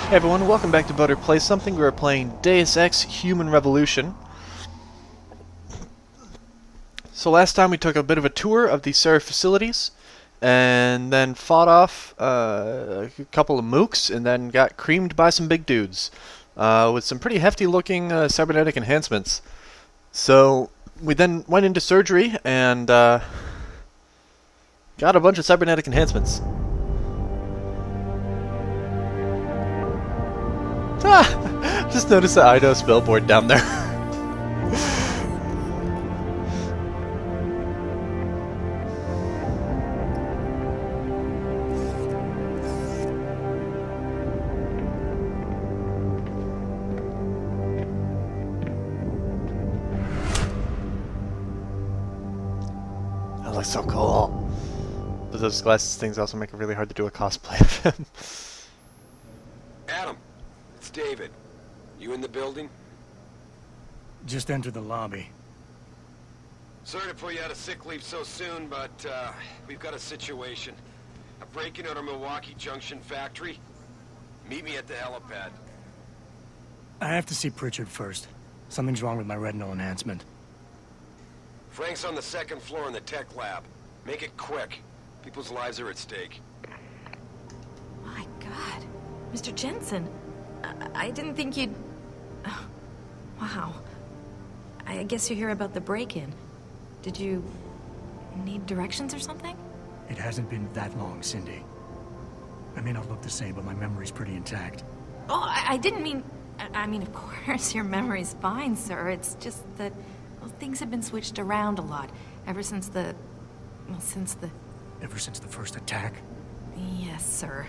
Hey everyone, welcome back to Better Play Something. We're playing Deus Ex Human Revolution. So last time we took a bit of a tour of the Seraph facilities, and then fought off a couple of mooks, and then got creamed by some big dudes, with some pretty hefty looking cybernetic enhancements. So we then went into surgery, and got a bunch of cybernetic enhancements. Ah! Just noticed the Eidos billboard down there. That looks so cool. But those glasses things also make it really hard to do a cosplay of him. Adam, it's David. You in the building? Just entered the lobby. Sorry to pull you out of sick leave so soon, but we've got a situation. A break-in at our Milwaukee Junction factory. Meet me at the helipad. I have to see Pritchard first. Something's wrong with my retinal enhancement. Frank's on the second floor in the tech lab. Make it quick. People's lives are at stake. My God. Mr. Jensen. I didn't think you'd... Oh, wow. I guess you hear about the break-in. Did you need directions or something? It hasn't been that long, Cindy. I may not look the same, but my memory's pretty intact. Oh, I didn't mean... I mean, of course, your memory's fine, sir. It's just that well, things have been switched around a lot ever since the... Well, since the... Ever since the first attack? Yes, sir.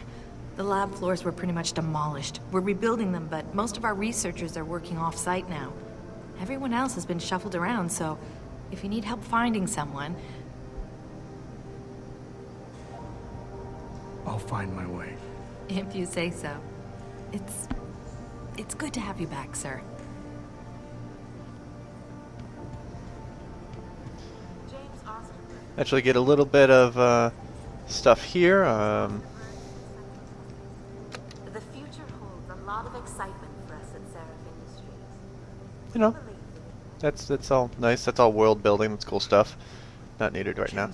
The lab floors were pretty much demolished. We're rebuilding them, but most of our researchers are working off-site now. Everyone else has been shuffled around, so if you need help finding someone... I'll find my way. If you say so. It's good to have you back, sir. Actually get a little bit of stuff here. The future holds a lot of excitement for us at Seraph Industries. You know, that's all nice. That's all world building. That's cool stuff. Not needed right now.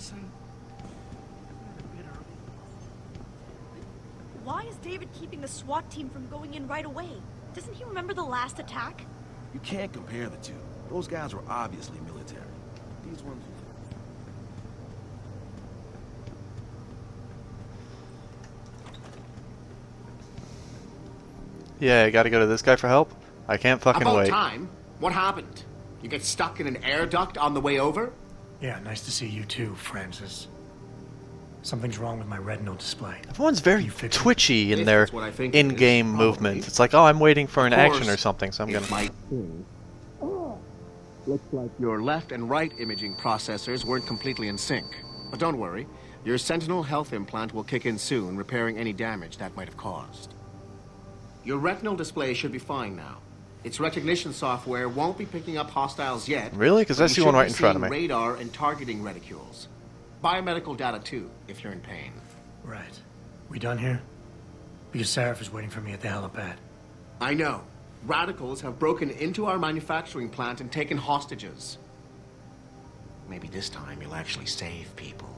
Why is David keeping the SWAT team from going in right away? Doesn't he remember the last attack? You can't compare the two. Those guys were obviously military. These ones... Yeah, I gotta go to this guy for help. I can't fucking About wait. time. What happened? You get stuck in an air duct on the way over? Yeah, nice to see you too, Francis. Something's wrong with my retinal display. Everyone's very You fix it. twitchy in If their that's what I think it in-game is, probably. movements. It's like, oh, I'm waiting for an Of action course, or something, so I'm gonna... It might looks like your left and right imaging processors weren't completely in sync. But don't worry, your Sentinel health implant will kick in soon, repairing any damage that might have caused. Your retinal display should be fine now. Its recognition software won't be picking up hostiles yet. Really? Because I but you see one should right be in front of seeing me. Radar and targeting reticules. Biomedical data too, if you're in pain. Right. We done here? Because Seraph is waiting for me at the helipad. I know. Radicals have broken into our manufacturing plant and taken hostages. Maybe this time you'll actually save people.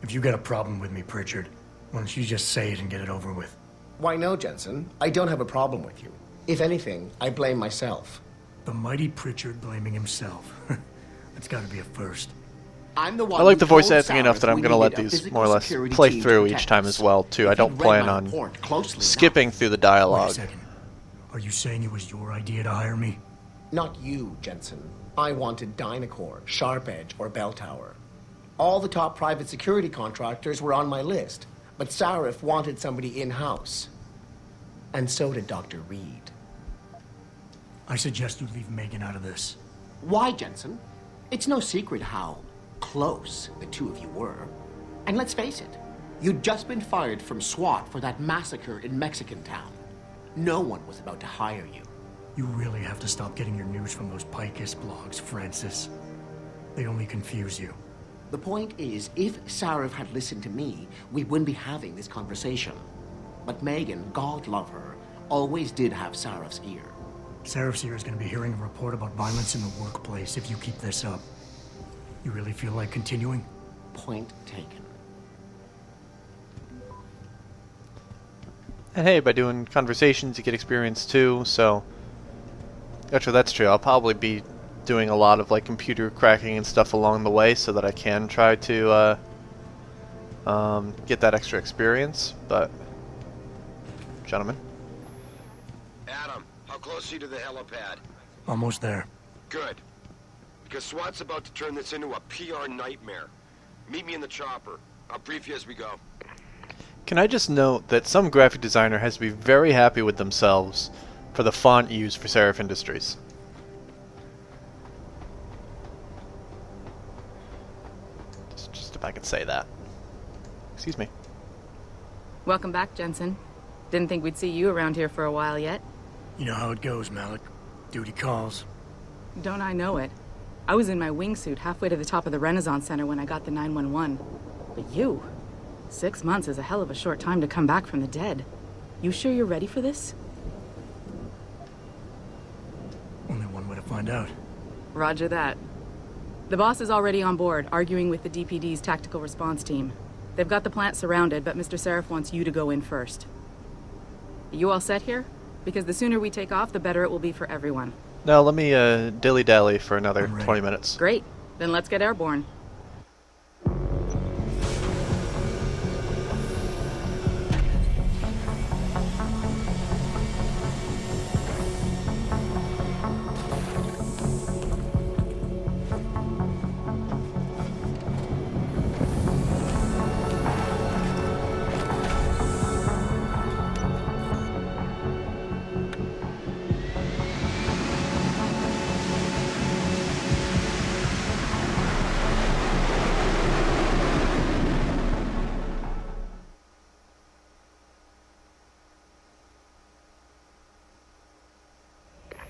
If you got a problem with me, Pritchard, why don't you just say it and get it over with? Why no, Jensen? I don't have a problem with you. If anything, I blame myself. The mighty Pritchard blaming himself. That's gotta be a first. I'm the one I like who the voice told acting enough Sarah that I'm we gonna let needed a these physical more or less security play team to through protect each time us. as well, too. I If don't you'd read plan my on report closely skipping through the Wait a dialogue. second. Are you saying it was your idea to hire me? Not you, Jensen. I wanted Dynacore, Sharp Edge, or Bell Tower. All the top private security contractors were on my list, but Sarif wanted somebody in-house. And so did Dr. Reed. I suggest you leave Megan out of this. Why, Jensen? It's no secret how close the two of you were. And let's face it, you'd just been fired from SWAT for that massacre in Mexican town. No one was about to hire you. You really have to stop getting your news from those Picus blogs, Francis. They only confuse you. The point is, if Sarif had listened to me, we wouldn't be having this conversation. But Megan, God love her, always did have Sarah's ear. Seraph's here is going to be hearing a report about violence in the workplace if you keep this up. You really feel like continuing? Point taken. And hey, by doing conversations, you get experience too, so... Actually, that's true. I'll probably be doing a lot of, like, computer cracking and stuff along the way so that I can try to, get that extra experience, but... Gentlemen? Adam, how close are you to the helipad? Almost there. Good. Because SWAT's about to turn this into a PR nightmare. Meet me in the chopper. I'll brief you as we go. Can I just note that some graphic designer has to be very happy with themselves for the font used for Seraph Industries. Just if I could say that. Excuse me. Welcome back, Jensen. Didn't think we'd see you around here for a while yet. You know how it goes, Malik. Duty calls. Don't I know it? I was in my wingsuit halfway to the top of the Renaissance Center when I got the 911. But you... 6 months is a hell of a short time to come back from the dead. You sure you're ready for this? Only one way to find out. Roger that. The boss is already on board, arguing with the DPD's tactical response team. They've got the plant surrounded, but Mr. Seraph wants you to go in first. You all set here? Because the sooner we take off, the better it will be for everyone. Now let me dilly-dally for another 20 minutes. Great. Then let's get airborne.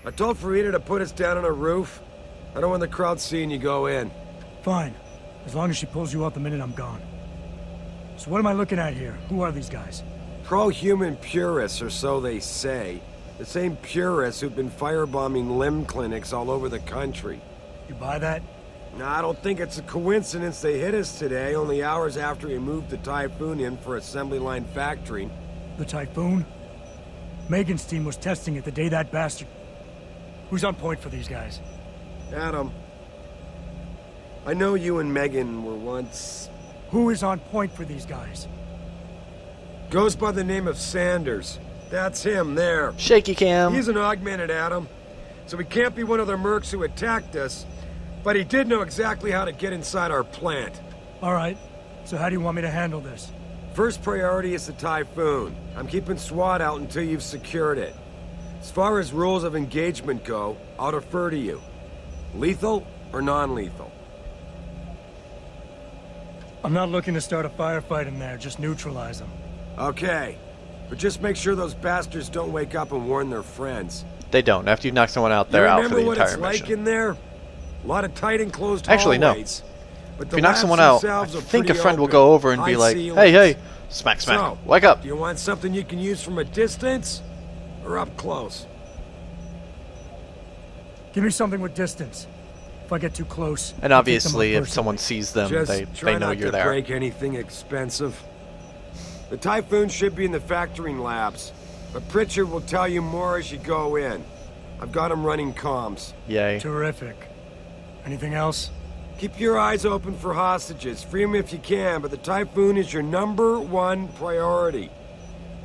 I told Farida to put us down on a roof. I don't want the crowd seeing you go in. Fine. As long as she pulls you out the minute I'm gone. So what am I looking at here? Who are these guys? Pro-human purists, or so they say. The same purists who've been firebombing limb clinics all over the country. You buy that? No, I don't think it's a coincidence they hit us today, only hours after we moved the Typhoon in for assembly line factory. The Typhoon? Megan's team was testing it the day that bastard... Who's on point for these guys? Adam, I know you and Megan were once... Who is on point for these guys? Goes by the name of Sanders. That's him, there. Shaky cam. He's an augmented Adam, so he can't be one of the mercs who attacked us, but he did know exactly how to get inside our plant. All right. So how do you want me to handle this? First priority is the Typhoon. I'm keeping SWAT out until you've secured it. As far as rules of engagement go, I'll defer to you. Lethal or non-lethal? I'm not looking to start a firefight in there, just neutralize them. Okay, but just make sure those bastards don't wake up and warn their friends. They don't. After you knock someone out, they're out for the Remember what entire it's mission. like in there? A lot of tight enclosed Actually, no. hallways. But If you knock someone out, I think a friend will go over and be like, hey, hey, smack, smack, So, wake up. Do you want something you can use from a distance? Or up close? Give me something with distance. If I get too close... And obviously, if someone sees them, Just they try know not you're to there. break anything expensive. The Typhoon should be in the factoring labs, but Pritchard will tell you more as you go in. I've got him running comms. Yay. Terrific. Anything else? Keep your eyes open for hostages. Free them if you can, but the Typhoon is your #1 priority.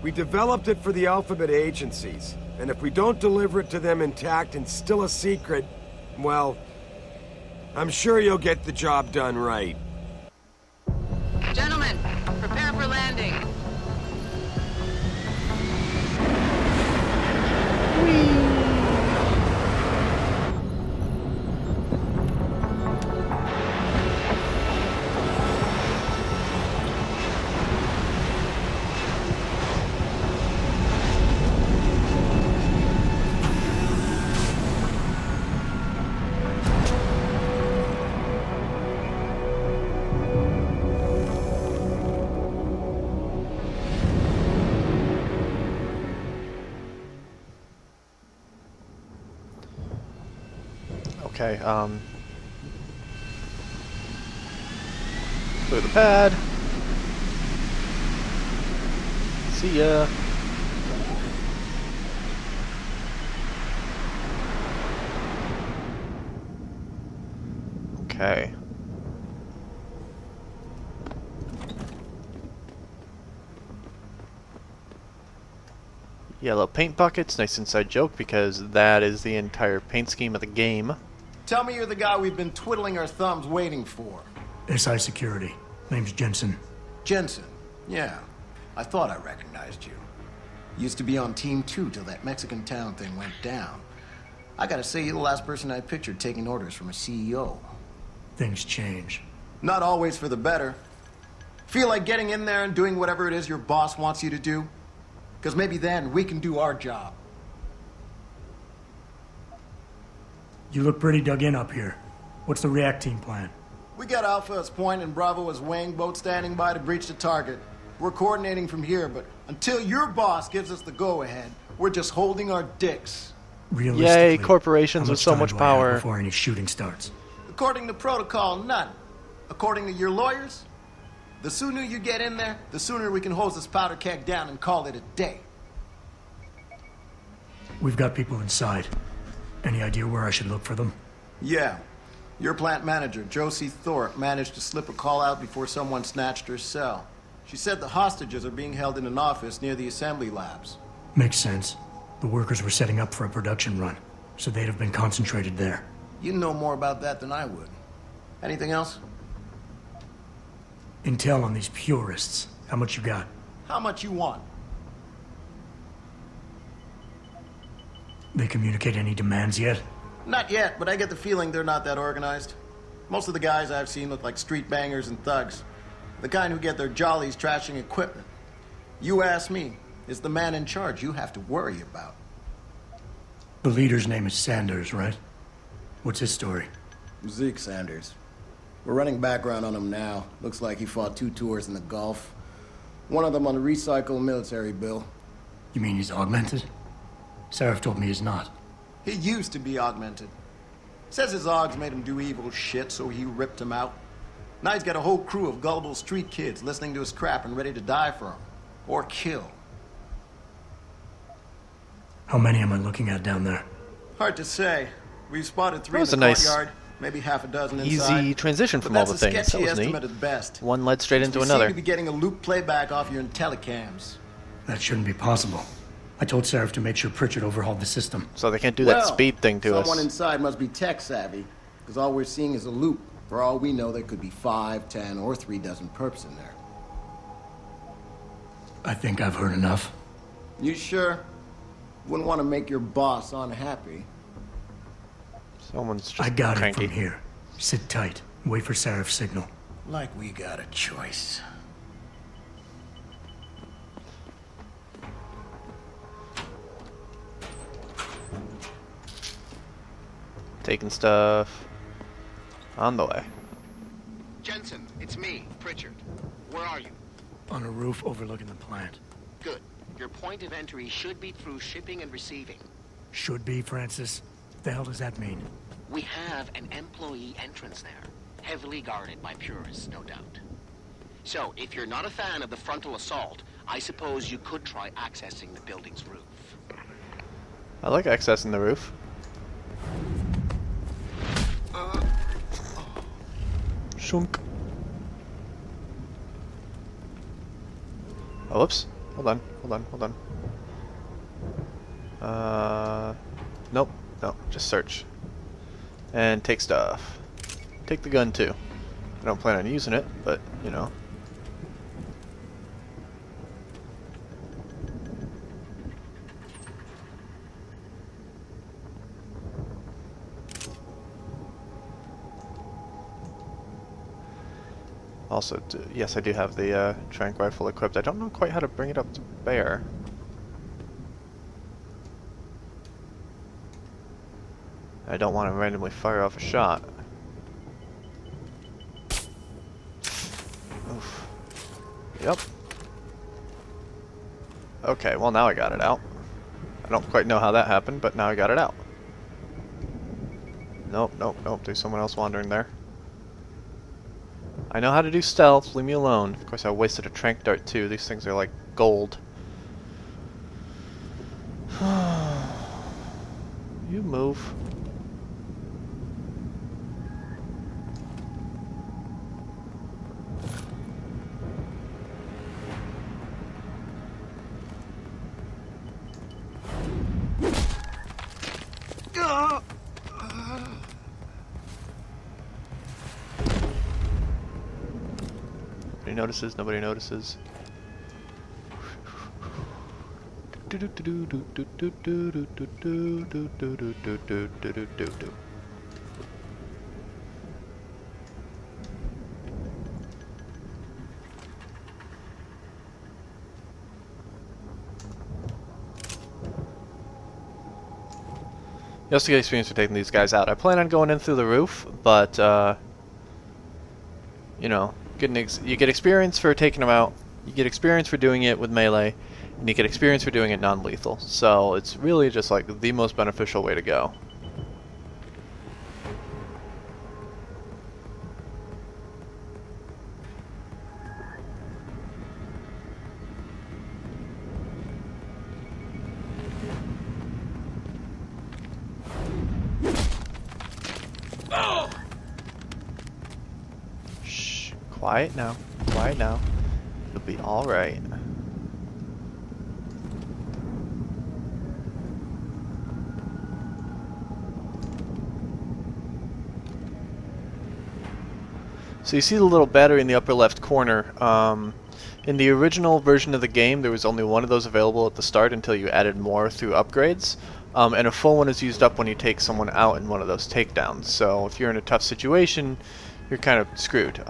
We developed it for the Alphabet agencies, and if we don't deliver it to them intact and still a secret, well, I'm sure you'll get the job done right. Gentlemen, prepare for landing. Okay, clear the pad. See ya. Okay. Yellow paint buckets, nice inside joke because that is the entire paint scheme of the game. Tell me you're the guy we've been twiddling our thumbs waiting for. SI Security. Name's Jensen. Jensen. Yeah. I thought I recognized you. Used to be on Team 2 till that Mexican town thing went down. I gotta say, you're the last person I pictured taking orders from a CEO. Things change. Not always for the better. Feel like getting in there and doing whatever it is your boss wants you to do? Because maybe then we can do our job. You look pretty dug in up here. What's the react team plan? We got Alpha as point and Bravo as weighing boat standing by to breach the target. We're coordinating from here, but until your boss gives us the go-ahead, we're just holding our dicks. Realistically, Yay, corporations how with so time much do I have power. before any shooting starts? According to protocol, none. According to your lawyers, the sooner you get in there, the sooner we can hose this powder keg down and call it a day. We've got people inside. Any idea where I should look for them? Yeah. Your plant manager, Josie Thorpe, managed to slip a call out before someone snatched her cell. She said the hostages are being held in an office near the assembly labs. Makes sense. The workers were setting up for a production run, so they'd have been concentrated there. You know more about that than I would. Anything else? Intel on these purists. How much you got? How much you want? They communicate any demands yet? Not yet, but I get the feeling they're not that organized. Most of the guys I've seen look like street bangers and thugs. The kind who get their jollies trashing equipment. You ask me, it's the man in charge you have to worry about. The leader's name is Sanders, right? What's his story? Zeke Sanders. We're running background on him now. Looks like he fought 2 tours in the Gulf. One of them on a recycled military bill. You mean he's augmented? Sarif told me he's not. He used to be augmented. Says his augs made him do evil shit, so he ripped him out. Now he's got a whole crew of gullible street kids listening to his crap and ready to die for him. Or kill. How many am I looking at down there? Hard to say. We've spotted 3 That in was the a nice, courtyard, maybe half a dozen inside. easy transition But from all that's the a things. That sketchy was neat. estimate at best. One led straight into We another. seem to be getting a loop playback off your telecams. That shouldn't be possible. I told Sarif to make sure Pritchard overhauled the system. So they can't do that speed thing to us. Someone inside must be tech savvy, because all we're seeing is a loop. For all we know, there could be 5, 10, or 3 dozen perps in there. I think I've heard enough. You sure? Wouldn't want to make your boss unhappy. Someone's just I got cranky. it from here. Sit tight. Wait for Sarif's signal. Like we got a choice. Taking stuff on the way. Jensen, it's me, Pritchard. Where are you? On a roof overlooking the plant. Good. Your point of entry should be through shipping and receiving. Should be, Francis. What the hell does that mean? We have an employee entrance there, heavily guarded by purists, no doubt. So, if you're not a fan of the frontal assault, I suppose you could try accessing the building's roof. I like accessing the roof. Shunk. Oh, whoops. Hold on, hold on, hold on. Nope, no, just search. And take stuff. Take the gun too. I don't plan on using it, but, you know. Also, yes, I do have the tranq rifle equipped. I don't know quite how to bring it up to bear. I don't want to randomly fire off a shot. Oof. Yep. Okay, well now I got it out. I don't quite know how that happened, but now I got it out. Nope, nope, nope. There's someone else wandering there. I know how to do stealth. Leave me alone. Of course, I wasted a trank dart too. These things are like gold. You move. Nobody notices, nobody notices. You also get experience for taking these guys out. I plan on going in through the roof, but you know, you get experience for taking them out. You get experience for doing it with melee, and you get experience for doing it non-lethal. So it's really just like the most beneficial way to go. Shh, quiet now. Quiet now. It'll be all right. So you see the little battery in the upper left corner. In the original version of the game, there was only one of those available at the start until you added more through upgrades. And a full one is used up when you take someone out in one of those takedowns. So if you're in a tough situation, you're kind of screwed.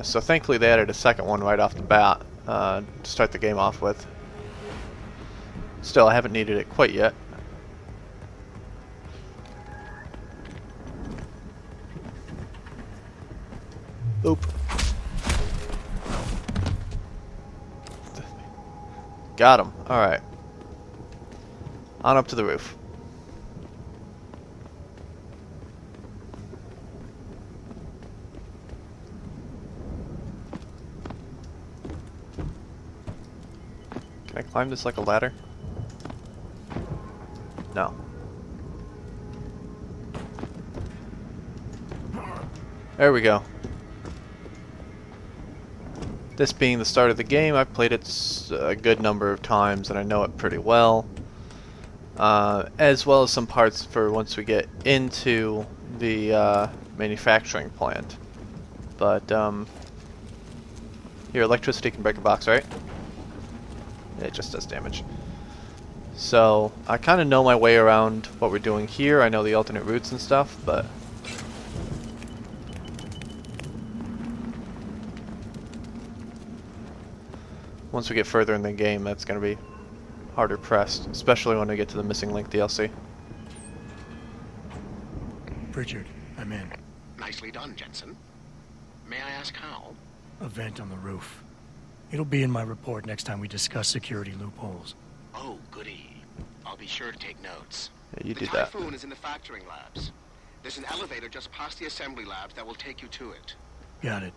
So thankfully they added a second one right off the bat to start the game off with. Still, I haven't needed it quite yet. Oop. Got him. Alright. On up to the roof. Can I climb this like a ladder? No. There we go. This being the start of the game, I've played it a good number of times and I know it pretty well. As well as some parts for once we get into the manufacturing plant. But, here, electricity can break a box, right? It just does damage. So, I kind of know my way around what we're doing here. I know the alternate routes and stuff, but... once we get further in the game, that's going to be harder pressed, especially when we get to the Missing Link DLC. Pritchard, I'm in. Nicely done, Jensen. May I ask how? A vent on the roof. It'll be in my report next time we discuss security loopholes. Oh, goody. I'll be sure to take notes. Yeah, you the did that. Typhoon is in the factoring labs. There's an elevator just past the assembly labs that will take you to it. Got it.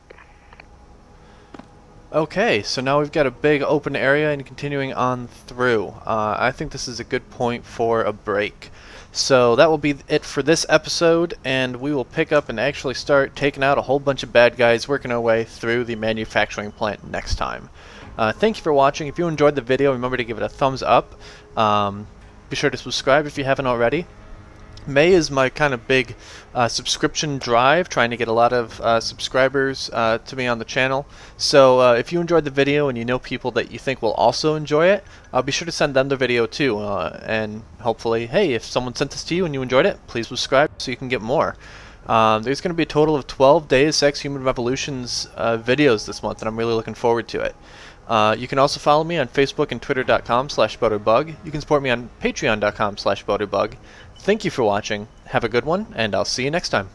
Okay, so now we've got a big open area and continuing on through. I think this is a good point for a break. So that will be it for this episode, and we will pick up and actually start taking out a whole bunch of bad guys, working our way through the manufacturing plant next time. Thank you for watching. If you enjoyed the video, remember to give it a thumbs up. Be sure to subscribe if you haven't already. May is my kind of big subscription drive, trying to get a lot of subscribers to me on the channel. So if you enjoyed the video and you know people that you think will also enjoy it, be sure to send them the video too. And hopefully, hey, if someone sent this to you and you enjoyed it, please subscribe so you can get more. There's going to be a total of 12 Deus Ex Human Revolutions videos this month, and I'm really looking forward to it. You can also follow me on Facebook and Twitter.com/ButterBug. You can support me on Patreon.com/ButterBug. Thank you for watching, have a good one, and I'll see you next time.